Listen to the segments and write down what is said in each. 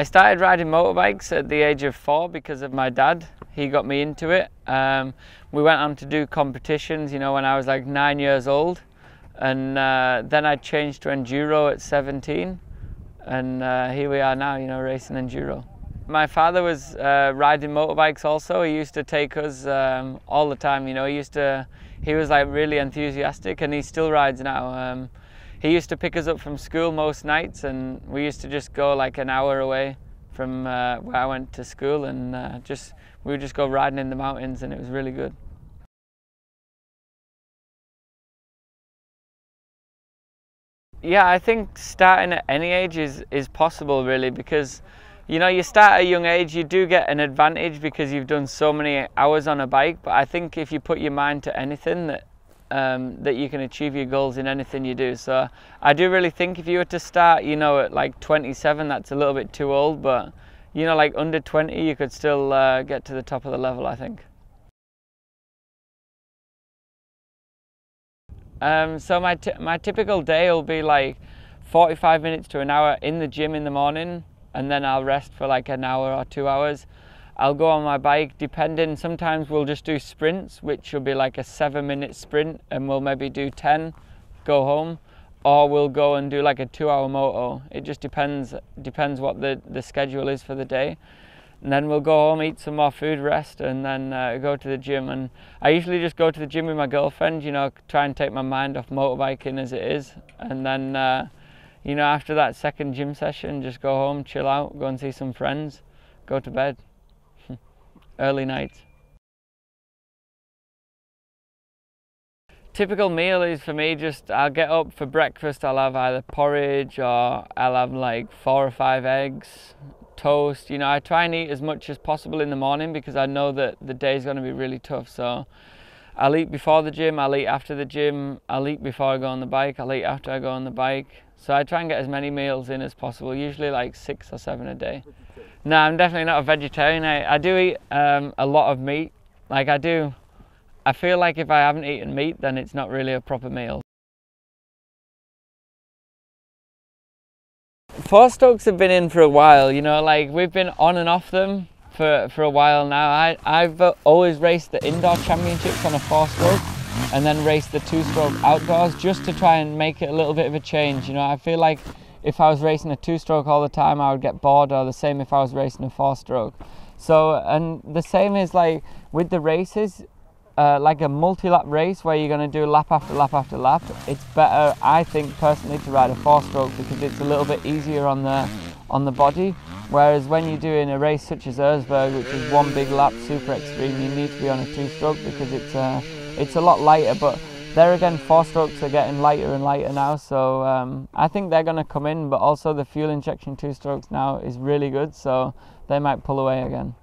I started riding motorbikes at the age of 4 because of my dad. He got me into it. We went on to do competitions, you know, when I was like 9 years old. And then I changed to Enduro at 17. And here we are now, you know, racing Enduro. My father was riding motorbikes also. He used to take us all the time, you know. He was like really enthusiastic, and he still rides now. He used to pick us up from school most nights, and we used to just go like an hour away from where I went to school, and we would just go riding in the mountains, and it was really good. Yeah, I think starting at any age is possible really, because you know, you start at a young age, you do get an advantage because you've done so many hours on a bike. But I think if you put your mind to anything, that you can achieve your goals in anything you do. So I do really think if you were to start, you know, at like 27, that's a little bit too old. But you know, like under 20, you could still get to the top of the level, I think. So my typical day will be like 45 minutes to an hour in the gym in the morning, and then I'll rest for like an hour or 2 hours. I'll go on my bike, depending. Sometimes we'll just do sprints, which will be like a 7-minute sprint, and we'll maybe do 10, go home, or we'll go and do like a 2-hour moto. It just depends what the schedule is for the day. And then we'll go home, eat some more food, rest, and then go to the gym. And I usually just go to the gym with my girlfriend, you know, try and take my mind off motorbiking as it is. And then, you know, after that second gym session, just go home, chill out, go and see some friends, go to bed. Early nights. Typical meal is for me just, I'll get up for breakfast, I'll have either porridge or I'll have like 4 or 5 eggs, toast. You know, I try and eat as much as possible in the morning because I know that the day is going to be really tough. So I'll eat before the gym, I'll eat after the gym, I'll eat before I go on the bike, I'll eat after I go on the bike. So I try and get as many meals in as possible, usually like 6 or 7 a day. No, I'm definitely not a vegetarian. I do eat a lot of meat. Like I feel like if I haven't eaten meat, then it's not really a proper meal. 4-strokes have been in for a while, you know, like we've been on and off them for a while now. I've always raced the indoor championships on a 4-stroke and then raced the 2-stroke outdoors just to try and make it a little bit of a change. You know, I feel like if I was racing a 2-stroke all the time, I would get bored, or the same if I was racing a 4-stroke. So, and the same is like with the races, like a multi-lap race where you're going to do lap after lap after lap, it's better, I think personally, to ride a 4-stroke because it's a little bit easier on the body. Whereas when you're doing a race such as Erzberg, which is one big lap, super extreme, you need to be on a 2-stroke because it's a lot lighter. But there again, 4-strokes are getting lighter and lighter now, so I think they're going to come in. But also the fuel injection 2-strokes now is really good, so they might pull away again.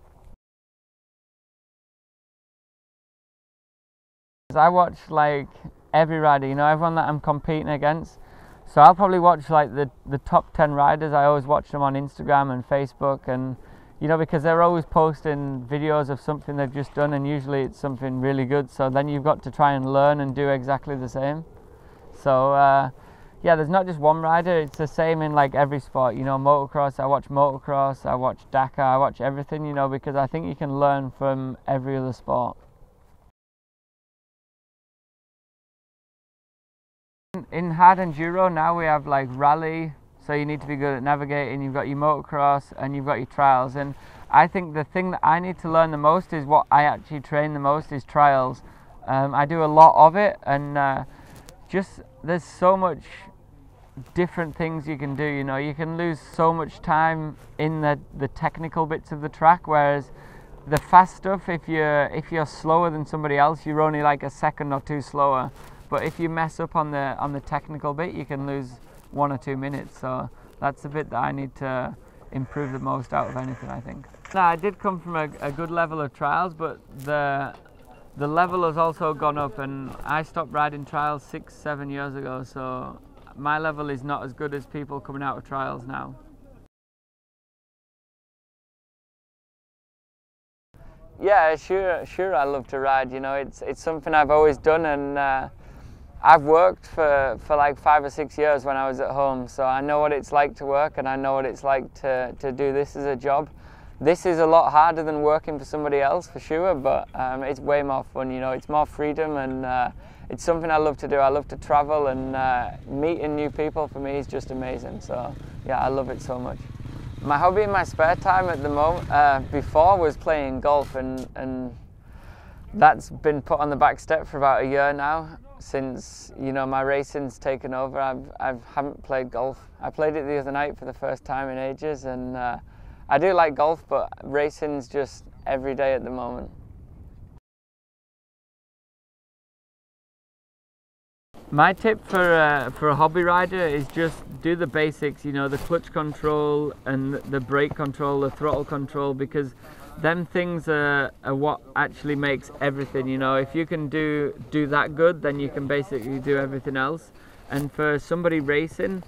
I watch like every rider, you know, everyone that I'm competing against. So I'll probably watch like the top 10 riders. I always watch them on Instagram and Facebook, and you know, because they're always posting videos of something they've just done, and usually it's something really good. So then you've got to try and learn and do exactly the same. So yeah, there's not just one rider, it's the same in like every sport. You know, motocross, I watch motocross, I watch Dakar, I watch everything, you know, because I think you can learn from every other sport. In hard-enduro now we have like rally, so you need to be good at navigating, you've got your motocross and you've got your trials. And I think the thing that I need to learn the most is what I actually train the most is trials. I do a lot of it, and just there's so much different things you can do. You know, you can lose so much time in the technical bits of the track, whereas the fast stuff, if you're slower than somebody else, you're only like a second or 2 slower. But if you mess up on the technical bit, you can lose 1 or 2 minutes. So that's the bit that I need to improve the most out of anything, I think. Now, I did come from a good level of trials, but the level has also gone up, and I stopped riding trials 6-7 years ago. So my level is not as good as people coming out of trials now. Yeah, sure I love to ride. You know, it's something I've always done, and I've worked for like 5 or 6 years when I was at home, so I know what it's like to work and I know what it's like to do this as a job. This is a lot harder than working for somebody else for sure, but it's way more fun, you know, it's more freedom, and it's something I love to do. I love to travel, and meeting new people for me is just amazing. So yeah, I love it so much. My hobby in my spare time at the moment, before, was playing golf, and that's been put on the back step for about a year now. Since, you know, my racing's taken over, I haven't played golf. I played it the other night for the first time in ages, and I do like golf, but racing's just every day at the moment. My tip for a hobby rider is just do the basics, you know, the clutch control and the brake control, the throttle control, because them things are what actually makes everything, you know. If you can do that good, then you can basically do everything else. And for somebody racing,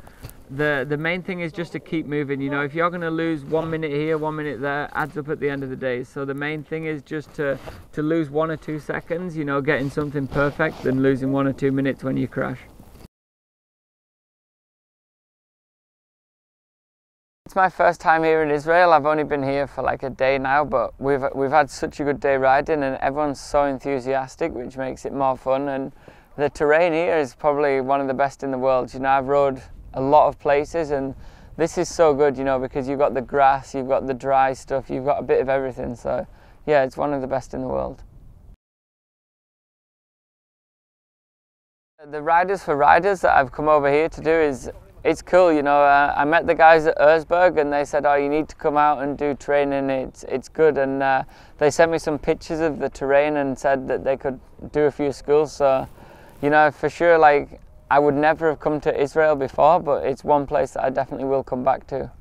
the main thing is just to keep moving, you know. If you're going to lose 1 minute here, 1 minute there, adds up at the end of the day. So the main thing is just to lose 1 or 2 seconds, you know, getting something perfect, than losing 1 or 2 minutes when you crash. It's my first time here in Israel. I've only been here for like a day now, but we've had such a good day riding, and everyone's so enthusiastic, which makes it more fun. And the terrain here is probably one of the best in the world. You know, I've rode a lot of places, and this is so good, you know, because you've got the grass, you've got the dry stuff, you've got a bit of everything. So yeah, it's one of the best in the world. The riders for riders that I've come over here to do is, it's cool, you know. I met the guys at Erzberg, and they said, oh, you need to come out and do training, it's good. And they sent me some pictures of the terrain and said that they could do a few schools. So, you know, for sure, like, I would never have come to Israel before, but it's one place that I definitely will come back to.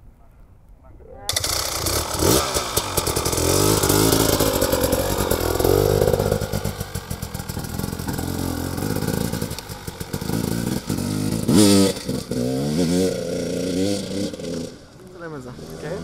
Okay.